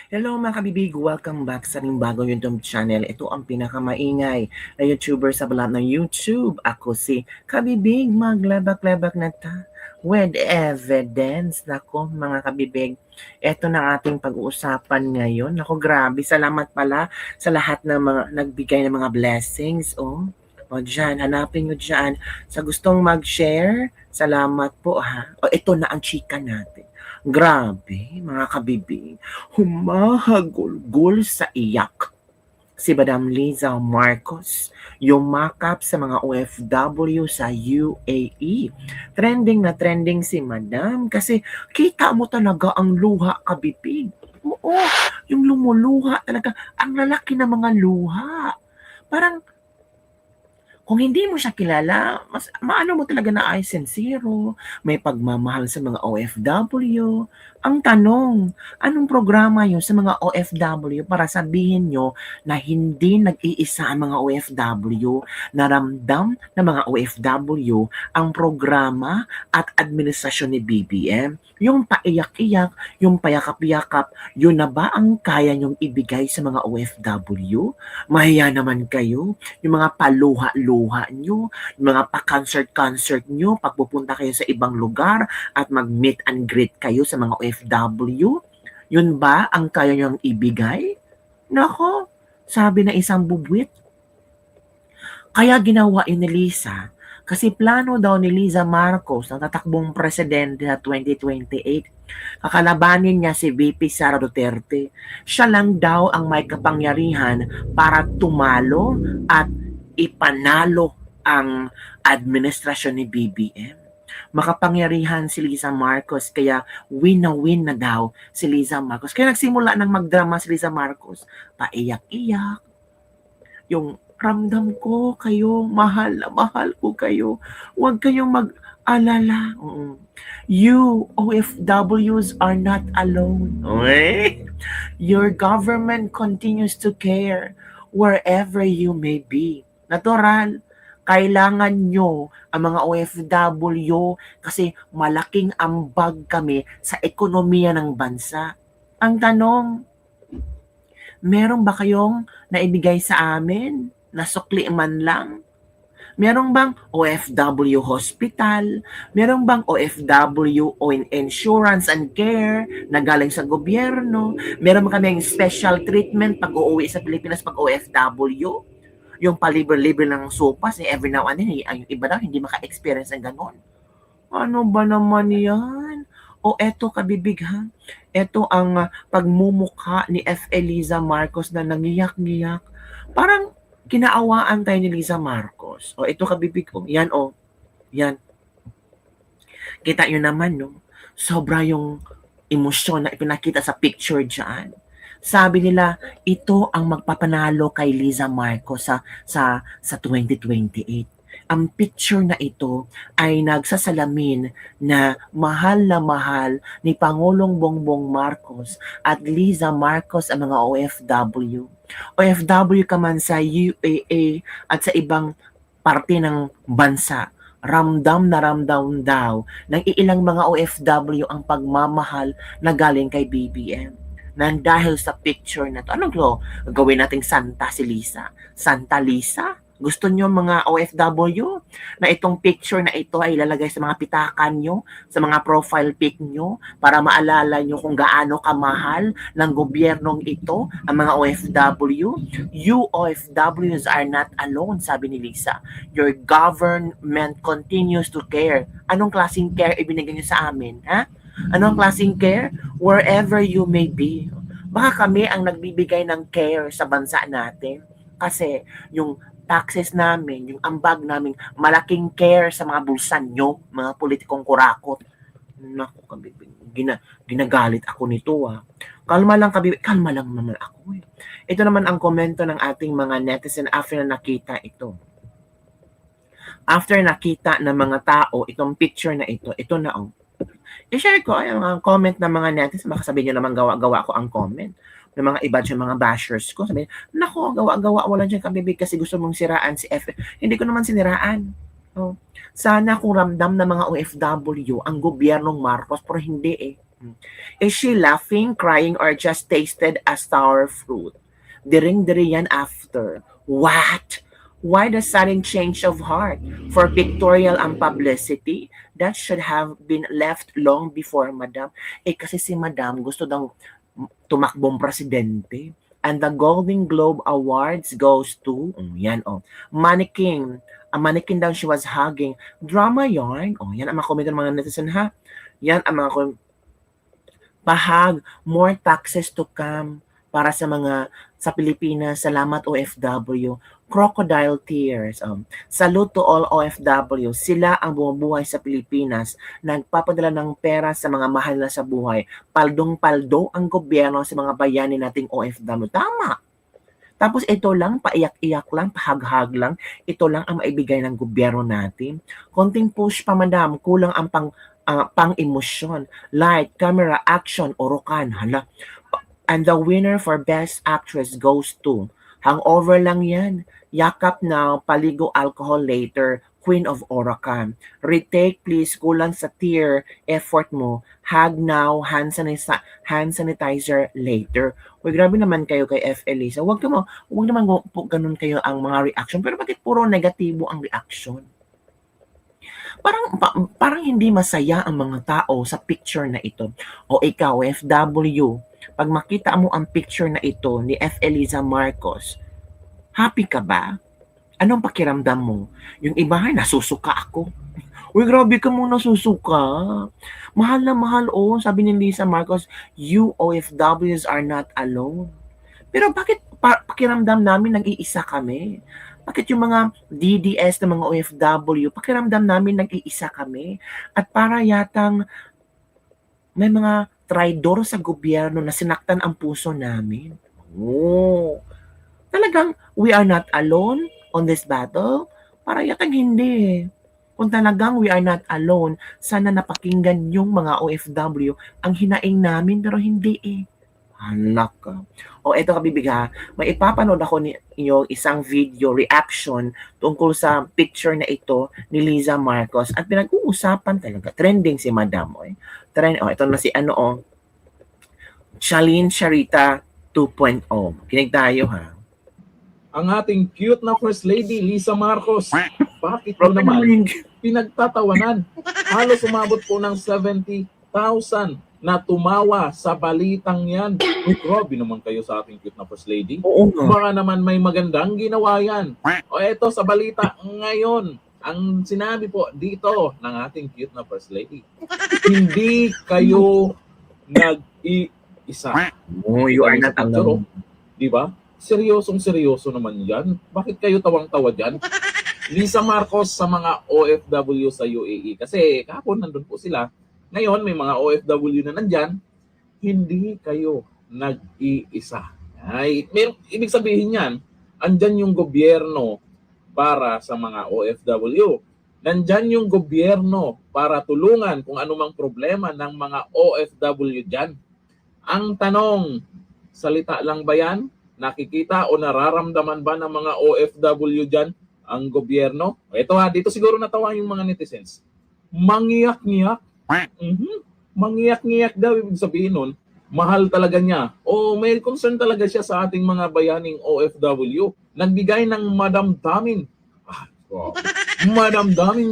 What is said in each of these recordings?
Hello mga kabibig, welcome back sa ating bagong YouTube channel. Ito ang pinakamaingay na YouTuber sa balat ng YouTube. Ako si Kabibig, maglabak-labak na ta with evidence. Nako mga kabibig, ito na ating pag-uusapan ngayon. Nako grabe, salamat pala sa lahat ng mga nagbigay ng mga blessings. O dyan, hanapin nyo dyan. Sa gustong mag-share, salamat po ha. O ito na ang chika natin. Grabe, mga kabibig, humahagulgol sa iyak si Madam Liza Marcos, yumakap sa mga OFW sa UAE. Trending na trending si Madam kasi kita mo talaga ang luha, kabibig. Oo, yung lumuluha talaga, ang lalaki ng mga luha. Parang kung hindi mo siya kilala, mas maano mo talaga na ay sincero, may pagmamahal sa mga OFW. Ang tanong, anong programa yun sa mga OFW para sabihin nyo na hindi nag-iisa ang mga OFW, na ramdam ng mga OFW ang programa at administrasyon ni BBM? Yung paiyak-iyak, yung payakap-yakap, yun na ba ang kaya nyong ibigay sa mga OFW? Mahiya naman kayo, yung mga paluha-luha nyo, yung mga pa-concert-concert nyo, pagpupunta kayo sa ibang lugar at mag-meet and greet kayo sa mga OFW, yun ba ang kaya nyo ibigay? Nako, sabi na isang bubwit. Kaya ginawa yun ni Lisa, kasi plano daw ni Liza Marcos na tatakbong presidente sa 2028. Kakalabanin niya si VP Sara Duterte. Siya lang daw ang may kapangyarihan para tumalo at ipanalo ang administrasyon ni BBM. Makapangyarihan si Liza Marcos, kaya win na win na daw si Liza Marcos. Kaya nagsimula ng magdrama si Liza Marcos. Paiyak-iyak. Yung ramdam ko kayo, mahal na mahal ko kayo. Huwag kayong mag-alala. You, OFWs, are not alone. Okay? Your government continues to care wherever you may be. Natural, kailangan nyo ang mga OFW kasi malaking ambag kami sa ekonomiya ng bansa. Ang tanong, meron ba kayong naibigay sa amin? Nasukli man lang? Merong bang OFW hospital? Merong bang OFW o insurance and care na galing sa gobyerno? Meron ba kaming special treatment pag uuwi sa Pilipinas pag OFW? Yung palibre-libre ng sopas every now and then, yung iba daw hindi maka-experience ng ganon. Ano ba naman yan? O eto kabibig ha, eto ang pagmumukha ni F. Eliza Marcos na nangiyak-ngiyak. Parang kinaawaan tayo ni Liza Marcos. O ito kabibig ko, yan yan. Kita nyo naman no, sobra yung emosyon na ipinakita sa picture dyan. Sabi nila, ito ang magpapanalo kay Liza Marcos sa 2028. Ang picture na ito ay nagsasalamin na mahal ni Pangulong Bongbong Marcos at Liza Marcos ang mga OFW. OFW ka man sa UAE at sa ibang parte ng bansa, ramdam na ramdam daw ng ilang mga OFW ang pagmamahal na galing kay BBM. Nang dahil sa picture na to, anong to? Gawin nating Santa si Lisa. Santa Lisa? Gusto nyo mga OFW na itong picture na ito ay ilalagay sa mga pitakan nyo, sa mga profile pic nyo, para maalala nyo kung gaano kamahal ng gobyernong ito ang mga OFW? You OFWs are not alone, sabi ni Lisa. Your government continues to care. Anong klaseng care ibinigay nyo sa amin? Ha? Anong klaseng care? Wherever you may be. Baka kami ang nagbibigay ng care sa bansa natin. Kasi yung taxes namin, yung ambag namin, malaking care sa mga bulsan nyo, mga politikong kurakot. Naku, ginagalit ako nito Kalma lang kalma lang naman ako Ito naman ang komento ng ating mga netizen after na nakita ito. After nakita ng mga tao itong picture na ito na i-share ko ang comment ng mga netizen. Baka sabihin nyo naman gawa ko ang comment ng mga iba dyan, mga bashers ko. Sabihin, nako, gawa wala dyan kabibig kasi gusto mong siraan si F. Hindi ko naman siniraan. Sana kung ramdam ng mga OFW ang gobyernong Marcos, pero hindi Is she laughing, crying, or just tasted a sour fruit? Diring-diri yan after. What? Why the sudden change of heart? For pictorial and publicity? That should have been left long before, madam. Kasi si madam gusto daw tumakbong presidente. And the Golden Globe Awards goes to, yan Mannequin. A mannequin daw she was hugging. Drama yarn. Yan ang mga comment ng mga netizen ha. Yan ang mga pahag, more taxes to come para sa Pilipinas. Salamat OFW. Crocodile tears. Salute to all OFW. Sila ang bumubuhay sa Pilipinas, nagpapadala ng pera sa mga mahal na sa buhay. Paldong-paldo ang gobyerno sa mga bayani nating OFW. Tama. Tapos ito lang, paiyak-iyak lang, pahag-hag lang, ito lang ang maibigay ng gobyerno natin. Konting push pa madam, kulang ang pang-emosyon, light, camera, action, orokan, hala. And the winner for Best Actress goes to, hangover lang yan, yakap now, paligo alcohol later, Queen of Orokan. Retake please, kulang sa tear, effort mo, hug now, hand sanitizer later. Uy, grabe naman kayo kay F. Elisa. Huwag naman po ganun kayo ang mga reaction. Pero bakit puro negatibo ang reaction? Parang hindi masaya ang mga tao sa picture na ito. O ikaw, FW, pag makita mo ang picture na ito ni F. Eliza Marcos, happy ka ba? Anong pakiramdam mo? Yung iba, nasusuka ako. Uy, grabe ka mo nasusuka. Mahal na mahal, sabi ni Lisa Marcos, you OFWs are not alone. Pero bakit pakiramdam namin nag-iisa kami? Bakit yung mga DDS na mga OFW, pakiramdam namin nag-iisa kami? At para yatang may mga traidor sa gobyerno na sinaktan ang puso namin. Talagang we are not alone on this battle? Para yatang hindi. Kung talagang we are not alone, sana napakinggan yung mga OFW ang hinaing namin pero hindi Anak ka. Eto kabibig ha, may ipapanood ako ninyo isang video reaction tungkol sa picture na ito ni Liza Marcos at pinag-uusapan talaga. Trending si Madam. Ito na si Charlene Charita 2.0. Kinig tayo ha. Ang ating cute na First Lady, Lisa Marcos. Bakit po naman pinagtatawanan? Halos umabot po ng 70,000 na tumawa sa balitang yan. Grabe naman kayo sa ating cute na First Lady. Oo nga. Baka naman may magandang ginawa yan. Eto sa balita ngayon, ang sinabi po dito ng ating cute na First Lady, hindi kayo nag-iisa. You are not alone. Diba? Seryosong-seryoso naman yan. Bakit kayo tawang-tawa dyan? Lisa Marcos sa mga OFW sa UAE. Kasi kahapon nandun po sila. Ngayon may mga OFW na nandyan. Hindi kayo nag-iisa. Ibig sabihin yan, andyan yung gobyerno para sa mga OFW. Nandyan yung gobyerno para tulungan kung anumang problema ng mga OFW dyan. Ang tanong, salita lang ba yan? Nakikita o nararamdaman ba ng mga OFW dyan ang gobyerno? Ito dito siguro natawa yung mga netizens. Mangiyak-ngiyak. Mangiyak-ngiyak daw, ibig sabihin nun, mahal talaga niya. May concern talaga siya sa ating mga bayaning OFW. Nagbigay ng madamdamin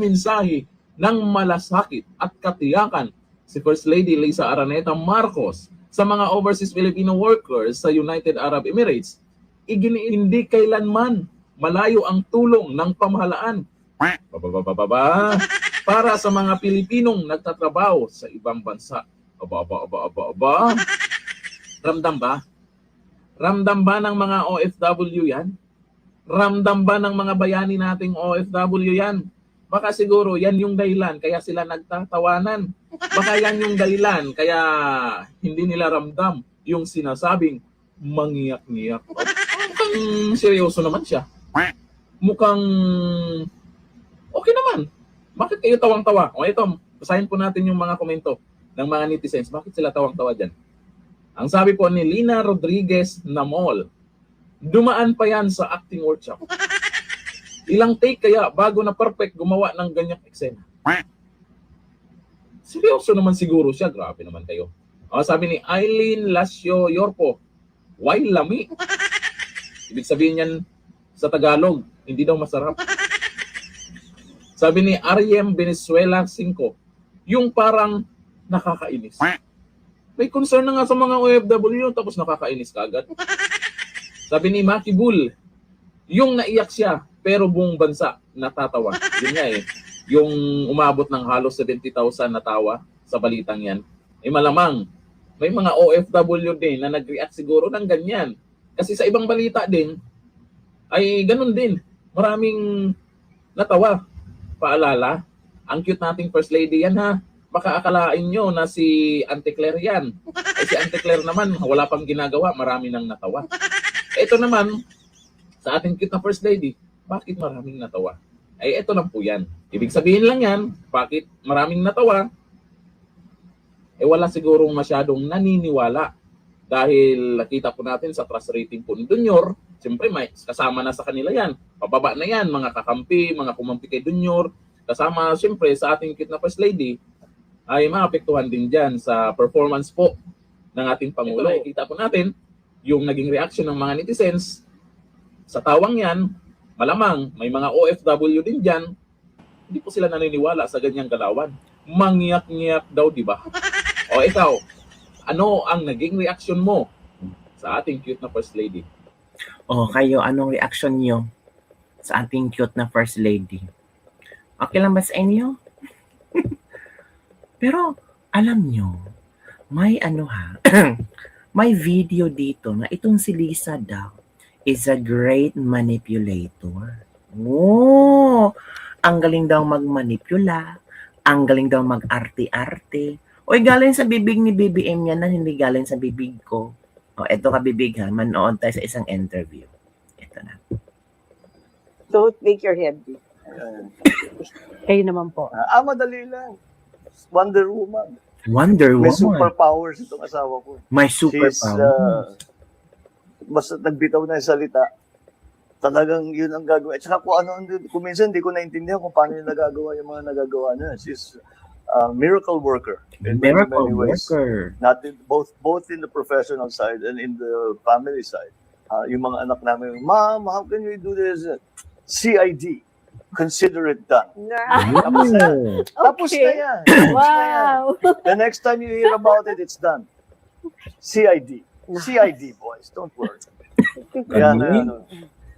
mensahe ng malasakit at katiyakan si First Lady Lisa Araneta Marcos sa mga overseas Filipino workers sa United Arab Emirates. Hindi kailanman malayo ang tulong ng pamahalaan para sa mga Pilipinong nagtatrabaho sa ibang bansa. Ramdam ba? Ramdam ba ng mga OFW yan? Ramdam ba ng mga bayani nating OFW yan? Baka siguro yan yung dahilan kaya sila nagtatawanan. Baka yan yung dahilan kaya hindi nila ramdam yung sinasabing mangiyak-ngiyak. Mukhang seryoso naman siya. Mukhang okay naman. Bakit kayo tawang-tawa? Ito, basahin po natin yung mga komento ng mga netizens. Bakit sila tawang-tawa dyan? Ang sabi po ni Lina Rodriguez Namol, dumaan pa yan sa acting workshop. Ilang take kaya bago na perfect gumawa ng ganyang eksena? Seryoso naman siguro siya. Grabe naman kayo. Sabi ni Eileen Lasio Yorpo, why lami? Ibig sabihin yan sa Tagalog, hindi daw masarap. Sabi ni Ariem Venezuela 5, yung parang nakakainis. May concern na nga sa mga OFW, tapos nakakainis ka agad. Sabi ni Maki Bull, yung naiyak siya, pero buong bansa natatawa. Yun nga eh, yung umabot ng halos 70,000 na tawa sa balitang yan. Malamang, may mga OFW din na nag-react siguro ng ganyan. Kasi sa ibang balita din, ay ganun din. Maraming natawa. Paalala, ang cute nating First Lady yan ha. Baka akalain nyo na si Auntie Claire yan. Si Auntie Claire naman, wala pang ginagawa, marami nang natawa. Ito naman, sa ating cute na First Lady, bakit maraming natawa? Ito lang po yan. Ibig sabihin lang yan, bakit maraming natawa? Wala sigurong masyadong naniniwala. Dahil nakita po natin sa trust rating po ni Dunyor, siyempre may kasama na sa kanila yan. Pababa na yan, mga kakampi, mga kumampi kay Dunyor. Kasama siyempre sa ating cute na First Lady, ay maapektuhan din dyan sa performance po ng ating Pangulo. Kita po natin yung naging reaction ng mga netizens sa tawang yan. Malamang may mga OFW din dyan, hindi po sila naniniwala sa ganyang galawan. Mangyak-ngyak daw, di ba? O ikaw, ano ang naging reaction mo sa ating cute na First Lady? Kayo, anong reaction nyo sa ating cute na First Lady? Okay lang ba sa inyo? Pero, alam nyo, may may video dito na itong si Lisa daw is a great manipulator. Ang galing daw magmanipula, ang galing daw mag-arte-arte. Galing sa bibig ni BBM yan na hindi galing sa bibig ko. Eto ka bibig ha, manood tayo sa isang interview. Ito na. Don't make your head big. Kayo naman po. Madali lang. Wonder Woman. Wonder May Woman. superpowers itong asawa ko. May She's, superpower. basta nagbitaw na yung salita, talagang yun ang gagawin. At saka kung minsan hindi ko naintindihan kung paano yung nagagawa yung mga nagagawa niya. She's a miracle worker. In Miracle many ways. worker. Not in, both in the professional side and in the family side. Yung mga anak namin, Mom, how can you do this? CID. Consider it done. Tapos na. Tapos na yan. Wow! The next time you hear about it, it's done. CID. CID, boys. Don't worry. Yan,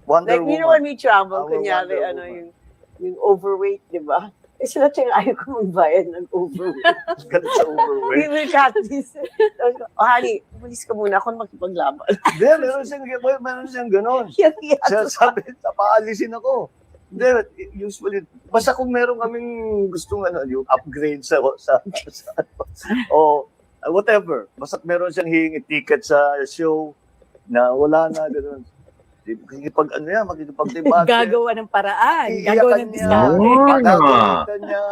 Wonder Like, Woman. you know when we travel, Our kunyari, Wonder Woman. yung overweight, di ba? Sila ayaw ko magbayad ng overweight. Galit sa We overweight. will cut this. Honey, umalis ka muna ako makipaglaban. Hindi, meron siyang ganon. Yan, Siya sabi, paalisin ako. Hindi, usually, basta kung meron kaming gustong yung upgrade sa o whatever. Basta meron siyang hihingi ticket sa show na wala na, gano'n. Makikipag-debate. Gagawa ng paraan. Iiyakan Gagawa ng niya. diskarte. Gagawin niya.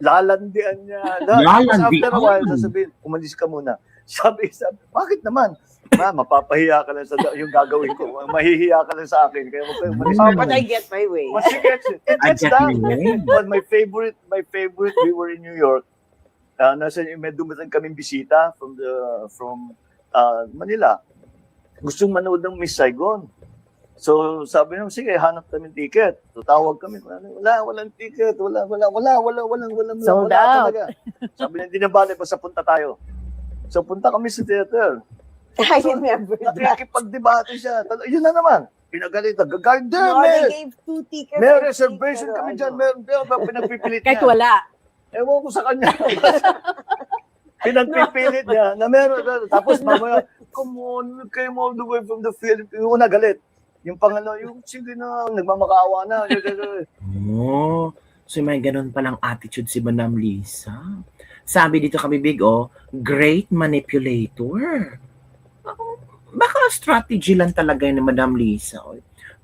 Lalandian niya. Tapos after a while, sasabihin, umalis ka muna. Sabi, bakit naman? Mapapahiya ka lang sa yung gagawin ko. Mahihiya ka lang sa akin. Kaya umalis ka But muna. I get my way. But she gets it. It gets done. But my favorite, we were in New York. May dumating kaming bisita from Manila. Gustong manood ng Miss Saigon. So sabi naman, sige, hanap kami ticket. So tawag kami, walang ticket, walang Sold wala out. talaga. Sabi niya, hindi na bale, basta punta tayo. So punta kami sa theater. I remember that. Nakikipag-debate siya. Yun na naman. Pinagalit na, God damn No, they it! gave 2 tickets. May I think, reservation pero kami ano. dyan. Meron pinagpipilit Kahit niya. wala. Ewan ko sa kanya. Pinagpipilit niya na meron. Tapos mamaya, come on, we came all the way from the Philippines. Yung una galit. Yung pangalawa, yung sige na, nagmamakaawa na. So may ganun palang attitude si Madam Lisa. Sabi dito kami big, great manipulator. Baka strategy lang talaga yun ni Madam Lisa.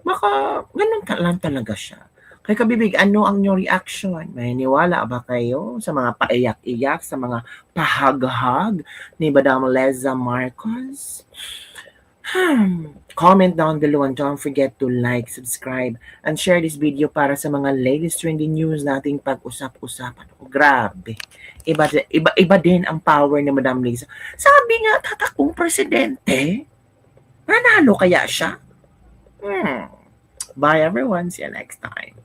Baka ganun lang talaga siya. Kaya kabibig, ano ang inyong reaction? May niwala ba kayo sa mga paiyak-iyak, sa mga pahaghag ni Madam Leza Marcos? Comment down below and don't forget to like, subscribe, and share this video para sa mga latest trending news nating pag-usap-usapan. Oh, grabe. Iba din ang power ni Madam Liza. Sabi nga, tatakbong presidente. Nanalo kaya siya? Bye everyone. See you next time.